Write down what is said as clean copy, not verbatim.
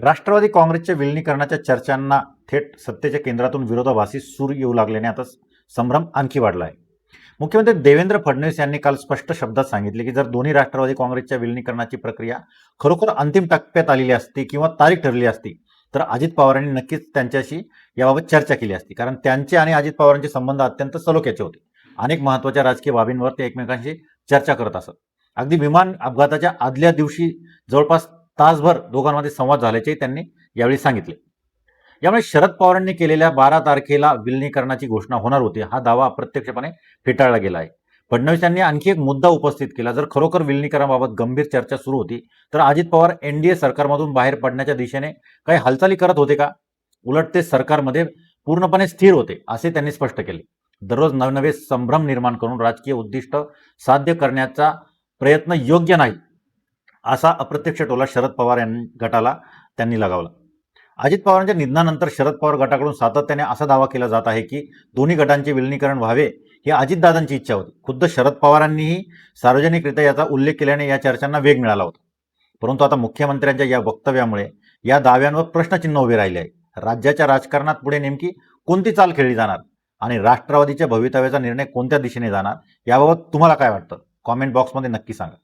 राष्ट्रवादी काँग्रेसच्या विलिनीकरणाच्या चर्चांना थेट सत्तेच्या केंद्रातून विरोधाभासी सूर येऊ लागल्याने आता संभ्रम आणखी वाढला आहे. मुख्यमंत्री देवेंद्र फडणवीस यांनी काल स्पष्ट शब्दात सांगितले की जर दोन्ही राष्ट्रवादी काँग्रेसच्या विलिनीकरणाची प्रक्रिया खरोखर अंतिम टप्प्यात आलेली असती किंवा तारीख ठरली असती तर अजित पवारांनी नक्कीच त्यांच्याशी याबाबत चर्चा केली असती. कारण त्यांचे आणि अजित पवारांचे संबंध अत्यंत सलोख्याचे होते. अनेक महत्त्वाच्या राजकीय बाबींवर ते एकमेकांशी चर्चा करत असत. अगदी विमान अपघाताच्या आदल्या दिवशी जवळपास तासभर दोघांमध्ये संवाद झाल्याचेही त्यांनी यावेळी सांगितले. यामुळे शरद पवारांनी केलेल्या 12 तारखेला विलिनीकरणाची घोषणा होणार होती हा दावा अप्रत्यक्षपणे फेटाळला गेला आहे. फडणवीस यांनी आणखी एक मुद्दा उपस्थित केला. जर खरोखर विलिनीकरणाबाबत गंभीर चर्चा सुरू होती तर अजित पवार एनडीए सरकारमधून बाहेर पडण्याच्या दिशेने काही हालचाली करत होते का? उलट ते सरकारमध्ये पूर्णपणे स्थिर होते असे त्यांनी स्पष्ट केले. दररोज नवनवे संभ्रम निर्माण करून राजकीय उद्दिष्ट साध्य करण्याचा प्रयत्न योग्य नाही असा अप्रत्यक्ष टोला शरद पवार गटाला त्यांनी लगावला. अजित पवारांच्या निधनानंतर शरद पवार गटाकडून सातत्याने असा दावा केला जात आहे की दोन्ही गटांचे विलिनीकरण व्हावे ही अजितदादांची इच्छा होती. खुद्द शरद पवारांनीही सार्वजनिकरित्या याचा उल्लेख केल्याने या चर्चांना वेग मिळाला होता. परंतु आता मुख्यमंत्र्यांच्या या वक्तव्यामुळे या दाव्यांवर प्रश्नचिन्ह उभे राहिले आहे. राज्याच्या राजकारणात पुढे नेमकी कोणती चाल खेळली जाणार आणि राष्ट्रवादीच्या भवितव्याचा निर्णय कोणत्या दिशेने जाणार याबाबत तुम्हाला काय वाटतं? कॉमेंट बॉक्समध्ये नक्की सांगा.